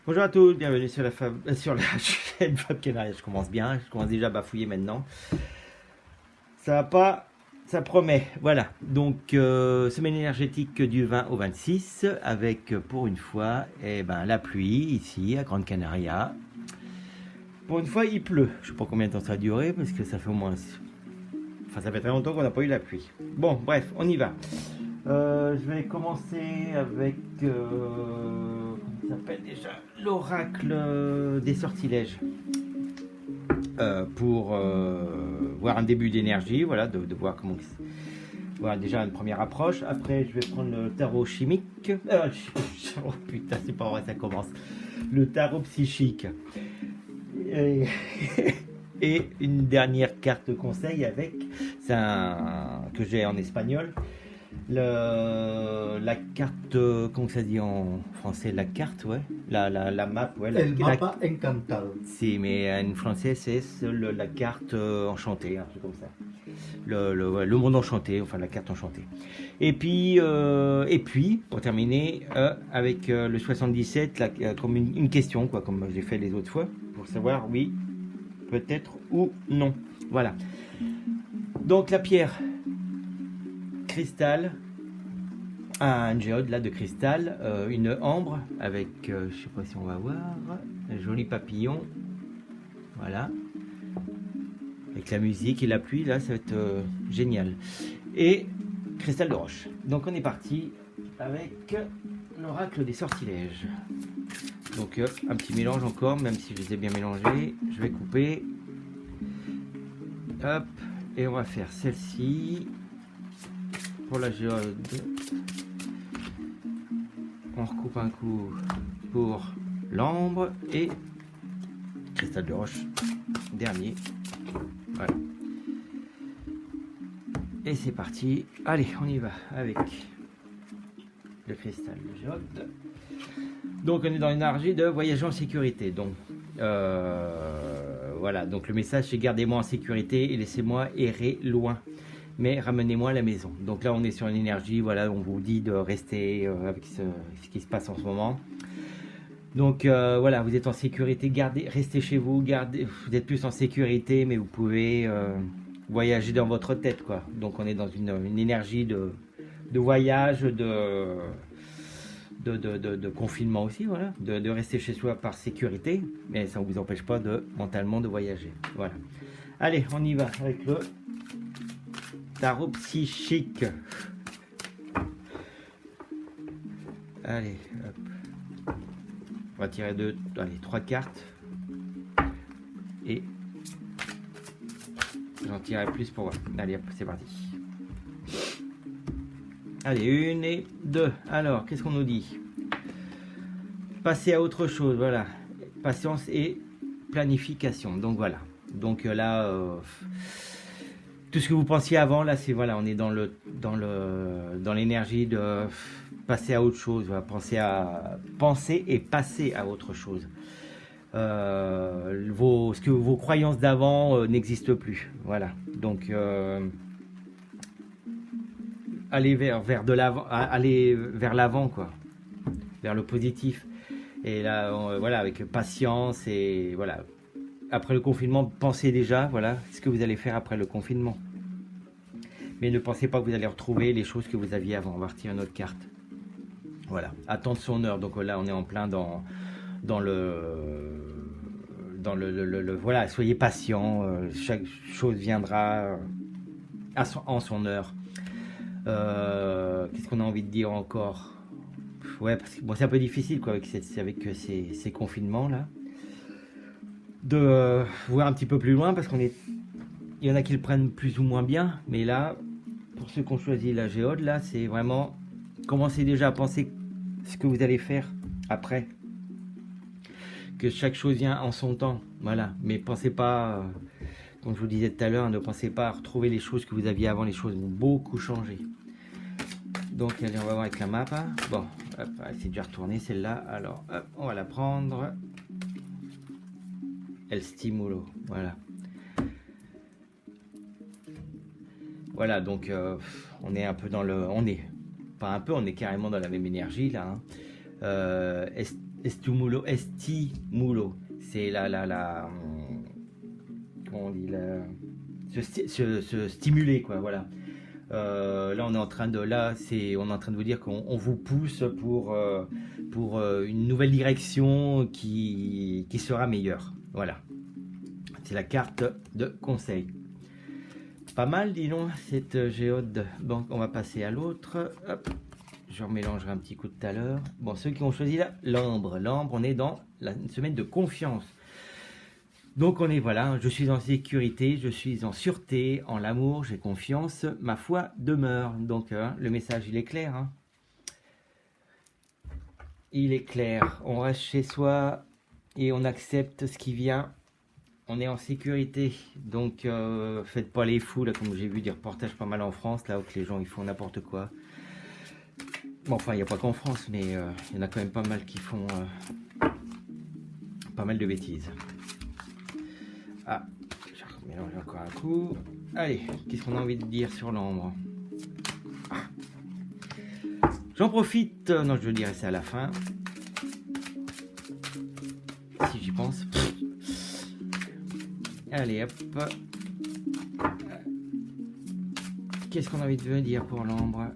Bonjour à tous, bienvenue sur sur la chaîne Fab Canaria. Je commence bien, je commence déjà à bafouiller maintenant. Ça va pas, ça promet. Voilà, donc semaine énergétique du 20 au 26 avec pour une fois la pluie ici à Grande Canaria. Pour une fois il pleut, je sais pas combien de temps ça va durer parce que ça fait au moins... Enfin ça fait très longtemps qu'on n'a pas eu la pluie. Bon bref, on y va. Je vais commencer avec comment il s'appelle déjà, l'oracle des sortilèges pour voir un début d'énergie, voilà, de voir comment, voilà, déjà une première approche. Après je vais prendre le tarot chimique, oh putain c'est pas vrai, ça commence, le tarot psychique et, et une dernière carte conseil avec, c'est que j'ai en espagnol. La carte, comment ça dit en français, la carte, ouais, la map, ouais, El mapa encantado. si, mais en français c'est la carte enchantée, un truc comme ça, le monde enchanté, enfin la carte enchantée. Et puis pour terminer avec le 77, comme une question, quoi, comme j'ai fait les autres fois, pour savoir oui, peut-être ou non. Voilà. Donc la pierre cristal, un géode là de cristal, une ambre avec, je sais pas si on va voir, un joli papillon, voilà, avec la musique et la pluie là, ça va être génial. Et cristal de roche. Donc on est parti avec l'oracle des sortilèges. Donc un petit mélange encore, même si je les ai bien mélangés, je vais couper, hop, et on va faire celle-ci. Pour la géode, on recoupe un coup pour l'ambre et cristal de roche dernier, voilà. Et c'est parti, allez on y va avec le cristal de géode. Donc on est dans l'énergie de voyager en sécurité, donc voilà, donc le message c'est gardez-moi en sécurité et laissez-moi errer loin, mais ramenez-moi à la maison. Donc là on est sur une énergie, voilà, on vous dit de rester avec ce qui se passe en ce moment. Donc voilà, vous êtes en sécurité, restez chez vous, vous êtes plus en sécurité, mais vous pouvez voyager dans votre tête, quoi. Donc on est dans une énergie de voyage, de confinement aussi, voilà, de rester chez soi par sécurité, mais ça ne vous empêche pas mentalement de voyager. Voilà. Allez, on y va avec le tarot psychique. Allez, hop. On va tirer trois cartes. Et j'en tirerai plus pour voir. Allez, hop, c'est parti. Allez, une et deux. Alors, qu'est-ce qu'on nous dit? Passer à autre chose, voilà. Patience et planification. Donc voilà. Donc là, tout ce que vous pensiez avant, là, c'est voilà, on est dans l'énergie de passer à autre chose. Voilà, penser et passer à autre chose. Vos croyances d'avant n'existent plus. Voilà. Donc aller vers l'avant, quoi, vers le positif. Et là, voilà, avec patience et voilà. Après le confinement, pensez déjà, voilà, ce que vous allez faire après le confinement. Mais ne pensez pas que vous allez retrouver les choses que vous aviez avant. On va retirer notre carte. Voilà, attendre son heure. Donc là, on est en plein dans le voilà, soyez patient. Chaque chose viendra en son heure. Qu'est-ce qu'on a envie de dire encore? Ouais, parce que bon, c'est un peu difficile, quoi, avec ces confinements là, de voir un petit peu plus loin, parce il y en a qui le prennent plus ou moins bien, mais là, pour ceux qui ont choisi la géode, là, c'est vraiment commencer déjà à penser ce que vous allez faire après. Que chaque chose vient en son temps, voilà. Mais pensez pas, comme je vous disais tout à l'heure, ne pensez pas à retrouver les choses que vous aviez avant, les choses vont beaucoup changer. Donc allez, on va voir avec la map. Bon, hop, c'est déjà retourné celle-là, alors hop, on va la prendre. El Stimulo, voilà. Voilà, donc on est un peu dans le... On est, pas un peu, on est carrément dans la même énergie là. Hein. Estimulo, c'est comment on dit, se stimuler quoi, voilà. Là on est en train de, on est en train de vous dire qu'on vous pousse pour une nouvelle direction qui sera meilleure, voilà. C'est la carte de conseil. Pas mal, dis donc, cette géode. Bon, on va passer à l'autre. Hop, je remélangerai un petit coup tout à l'heure. Bon, ceux qui ont choisi là, l'ambre. L'ambre, on est dans une semaine de confiance. Donc, on est, voilà, je suis en sécurité, je suis en sûreté, en l'amour, j'ai confiance, ma foi demeure. Donc, le message, il est clair. Hein. Il est clair. On reste chez soi et on accepte ce qui vient. On est en sécurité, donc faites pas les fous, là, comme j'ai vu des reportages pas mal en France, là où les gens ils font n'importe quoi. Bon, enfin, il n'y a pas qu'en France, mais il y en a quand même pas mal qui font pas mal de bêtises. Ah, je mélange encore un coup. Allez, qu'est-ce qu'on a envie de dire sur l'ambre? J'en profite, non, je dirais c'est à la fin. Si j'y pense. Allez, hop. Qu'est-ce qu'on a envie de me dire pour l'ambre?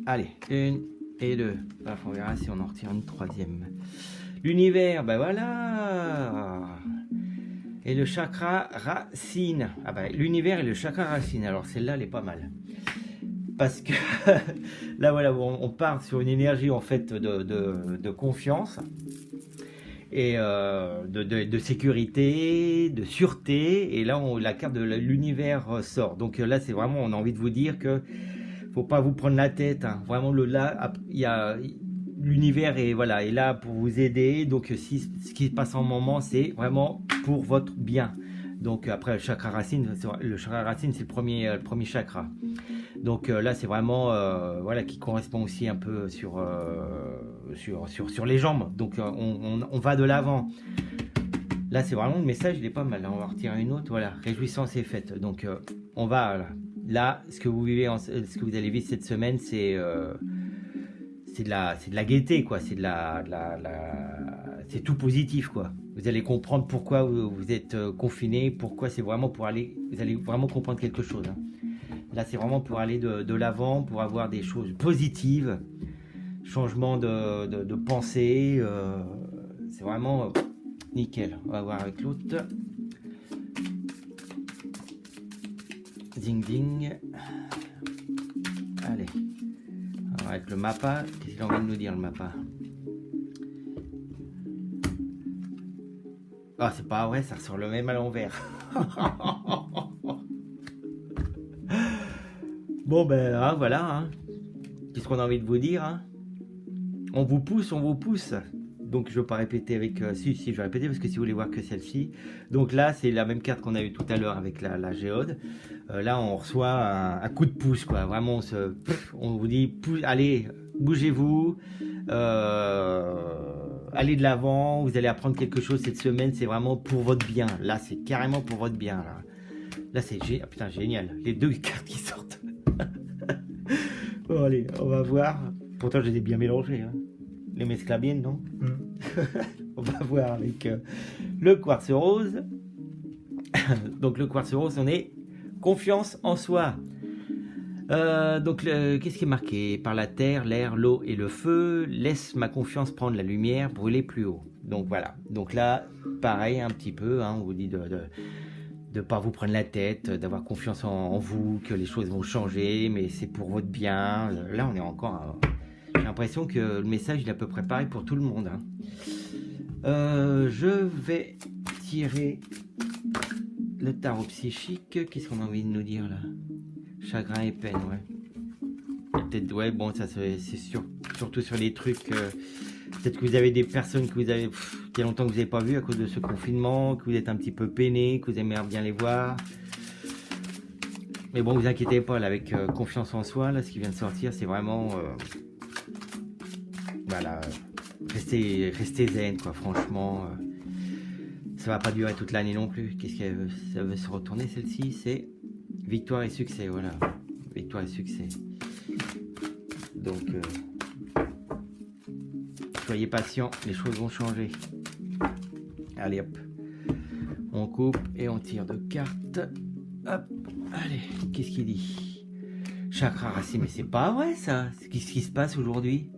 Allez, 1 et 2. On verra si on en retire une troisième. L'univers, ben voilà. Et le chakra racine. Ah ben, l'univers et le chakra racine. Alors celle-là, elle est pas mal. Parce que là, voilà, on part sur une énergie en fait de confiance. Et de sécurité, de sûreté, et là la carte de l'univers sort. Donc là c'est vraiment, on a envie de vous dire que faut pas vous prendre la tête, hein. Vraiment l'univers est voilà est là pour vous aider. Donc si ce qui se passe en moment c'est vraiment pour votre bien. Donc après le chakra racine c'est le premier chakra. Donc là c'est vraiment voilà qui correspond aussi un peu sur les jambes. Donc on va de l'avant. Là c'est vraiment le message, il est pas mal. Là, on va retirer une autre. Voilà, réjouissance est faite. Donc on va là ce que vous vivez, ce que vous allez vivre cette semaine, c'est de la gaieté quoi. C'est tout positif quoi. Vous allez comprendre pourquoi vous êtes confiné, pourquoi c'est vraiment pour aller. Vous allez vraiment comprendre quelque chose. Hein. Là, c'est vraiment pour aller de l'avant, pour avoir des choses positives, changement de pensée. C'est vraiment nickel. On va voir avec l'autre. Ding ding. Allez. On va voir avec le mappa. Qu'est-ce qu'il a envie de nous dire, le mappa? Ah, c'est pas vrai, ça ressort le même à l'envers. Bon ben hein, voilà, hein. Qu'est-ce qu'on a envie de vous dire hein. On vous pousse. Donc je ne vais pas répéter avec... si, je vais répéter parce que si vous voulez voir que celle-ci. Donc là, c'est la même carte qu'on a eu tout à l'heure avec la géode. Là, on reçoit un coup de pouce, quoi. Vraiment, on vous dit, allez, bougez-vous. Allez de l'avant. Vous allez apprendre quelque chose cette semaine. C'est vraiment pour votre bien. Là, c'est carrément pour votre bien. Là c'est putain, génial. Les deux cartes qui sortent. Bon, allez, on va voir. Pourtant, je les ai bien mélangés. Hein. Les mescla bien, non? On va voir avec le quartz rose. Donc, le quartz rose, on est confiance en soi. Donc, qu'est-ce qui est marqué? Par la terre, l'air, l'eau et le feu, laisse ma confiance prendre la lumière, brûler plus haut. Donc, voilà. Donc là, pareil, un petit peu, hein, on vous dit de ne pas vous prendre la tête, d'avoir confiance en vous, que les choses vont changer, mais c'est pour votre bien. Là, on est encore... j'ai l'impression que le message il est à peu près pareil pour tout le monde. Hein. Je vais tirer le tarot psychique. Qu'est-ce qu'on a envie de nous dire là? Chagrin et peine, ouais. Peut-être, ouais, bon, ça c'est surtout sur les trucs. Peut-être que vous avez des personnes que vous avez, il y a longtemps que vous n'avez pas vu à cause de ce confinement, que vous êtes un petit peu peiné, que vous aimeriez bien les voir. Mais bon, vous inquiétez pas, là, avec confiance en soi, là, ce qui vient de sortir, c'est vraiment, voilà, restez zen, quoi. Franchement, ça va pas durer toute l'année non plus. Qu'est-ce qu'elle ça veut se retourner, celle-ci? C'est victoire et succès, voilà, victoire et succès. Donc, soyez patient, les choses vont changer. Allez, hop, on coupe et on tire de cartes. Hop, allez, qu'est-ce qu'il dit? Chakra racine, mais c'est pas vrai ça. Qu'est-ce qui se passe aujourd'hui?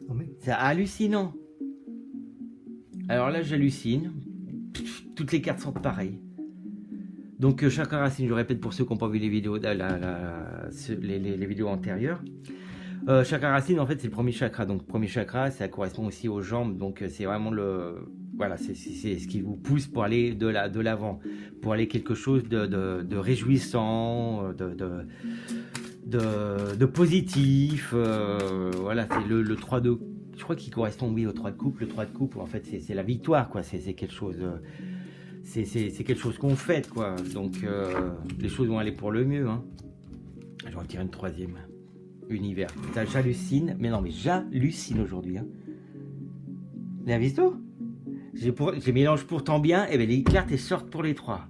Oh, mais C'est hallucinant. Alors là, j'hallucine. Toutes les cartes sont pareilles. Donc, chakra racine, je répète pour ceux qui n'ont pas vu les vidéos, les vidéos antérieures. Chakra racine, en fait, c'est le premier chakra. Donc, premier chakra, ça correspond aussi aux jambes. Donc, c'est vraiment voilà, c'est ce qui vous pousse pour aller de l'avant, pour aller quelque chose de réjouissant, de positif. Voilà, c'est le 3 de, je crois qu'il correspond, oui, au 3 de coupe. Le 3 de coupe, en fait, c'est la victoire, quoi. C'est quelque chose, c'est quelque chose qu'on fête, quoi. Donc, les choses vont aller pour le mieux, hein. Je vais en tirer une troisième. Univers. Putain, j'hallucine, mais non, mais j'hallucine aujourd'hui, hein. Les avisos, je mélange pourtant bien, et bien les cartes elles sortent pour les trois.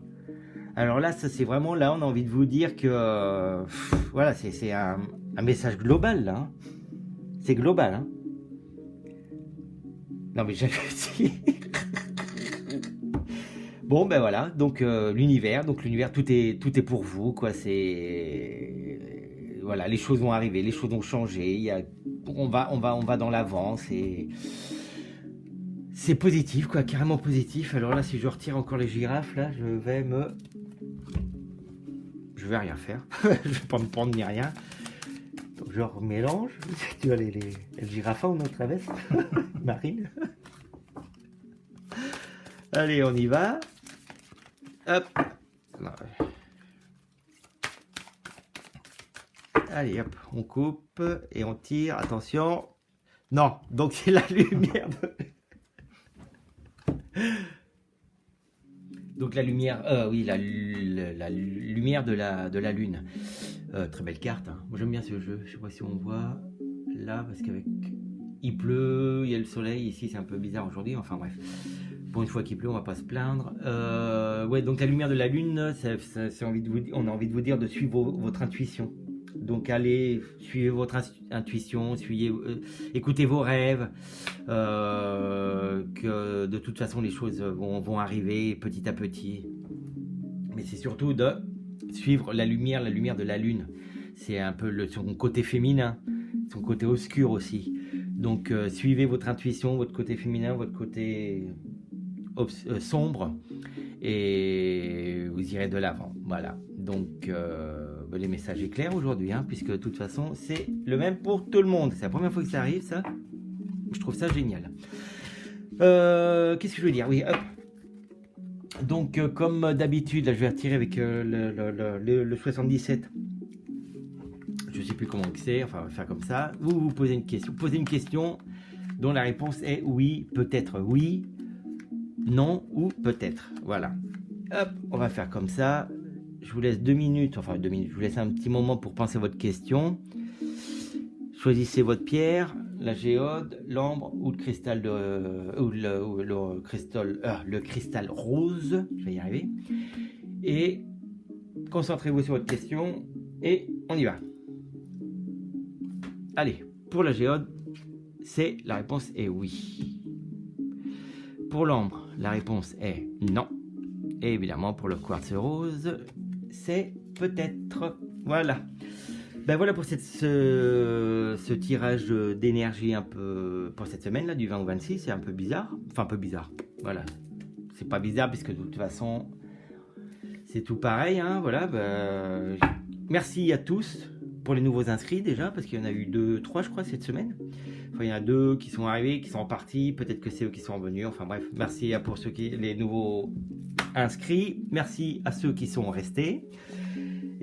Alors là, ça c'est vraiment, là on a envie de vous dire que voilà, c'est un message global là, hein. C'est global, hein. Non mais j'hallucine. Bon ben voilà, donc l'univers, tout est pour vous, quoi. C'est voilà, les choses vont arriver, les choses vont changer. On va dans l'avant. C'est positif, quoi, carrément positif. Alors là, si je retire encore les girafes, là, je vais rien faire. Je vais pas me prendre ni rien. Donc, je remélange. Tu vois les girafes ou notre veste Marine. Allez, on y va. Hop. Non. Allez, hop, on coupe et on tire. Attention. Non, donc c'est la lumière de... Donc la lumière, oui, la lumière de la lune. Très belle carte, hein. Moi j'aime bien ce jeu. Je sais pas si on voit là, parce qu'avec il pleut, il y a le soleil ici, c'est un peu bizarre aujourd'hui. Enfin bref, pour une fois qu'il pleut, on va pas se plaindre. Ouais, donc la lumière de la lune, on a envie de vous dire de suivre votre intuition. Donc allez, suivez votre intuition, écoutez vos rêves, que de toute façon les choses vont arriver petit à petit. Mais c'est surtout de suivre la lumière de la lune. C'est un peu son côté féminin, son côté obscur aussi. Donc suivez votre intuition, votre côté féminin, votre côté sombre, et vous irez de l'avant. Voilà. Donc les messages est clair aujourd'hui, hein, puisque de toute façon c'est le même pour tout le monde. C'est la première fois que ça arrive, ça. Je trouve ça génial. Qu'est-ce que je veux dire? Oui, hop. Donc comme d'habitude, là je vais retirer avec le 77. Je sais plus comment c'est, enfin on va faire comme ça. Vous posez une question. Posez une question dont la réponse est oui, peut-être oui, non ou peut-être. Voilà. Hop, on va faire comme ça. Je vous laisse 2 minutes, enfin 2 minutes, je vous laisse un petit moment pour penser à votre question. Choisissez votre pierre, la géode, l'ambre ou le cristal le cristal rose, je vais y arriver. Et concentrez-vous sur votre question et on y va. Allez, pour la géode, la réponse est oui. Pour l'ambre, la réponse est non. Et évidemment, pour le quartz rose, c'est peut-être. Voilà. Ben voilà pour ce tirage d'énergie un peu pour cette semaine là du 20 au 26. C'est un peu bizarre. Enfin, un peu bizarre. Voilà. C'est pas bizarre puisque de toute façon, c'est tout pareil, hein. Voilà. Ben, merci à tous pour les nouveaux inscrits déjà, parce qu'il y en a eu 2-3 je crois cette semaine. Enfin, il y en a 2 qui sont arrivés, qui sont repartis. Peut-être que c'est eux qui sont revenus. Enfin bref, merci pour les nouveaux inscrits. Merci à ceux qui sont restés.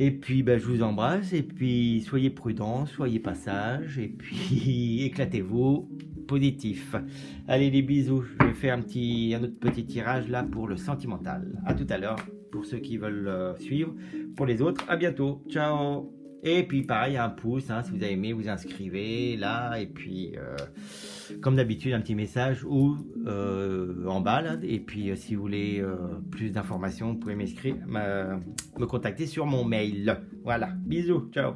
Et puis, je vous embrasse. Et puis, soyez prudents, soyez pas sages. Et puis, éclatez-vous. Positif. Allez, les bisous. Je vais faire un autre petit tirage là pour le sentimental. À tout à l'heure pour ceux qui veulent suivre. Pour les autres, à bientôt. Ciao. Et puis pareil, un pouce, hein, si vous avez aimé, vous inscrivez là. Et puis, comme d'habitude, un petit message ou en bas là. Et puis, si vous voulez plus d'informations, vous pouvez me contacter sur mon mail. Voilà, bisous, ciao.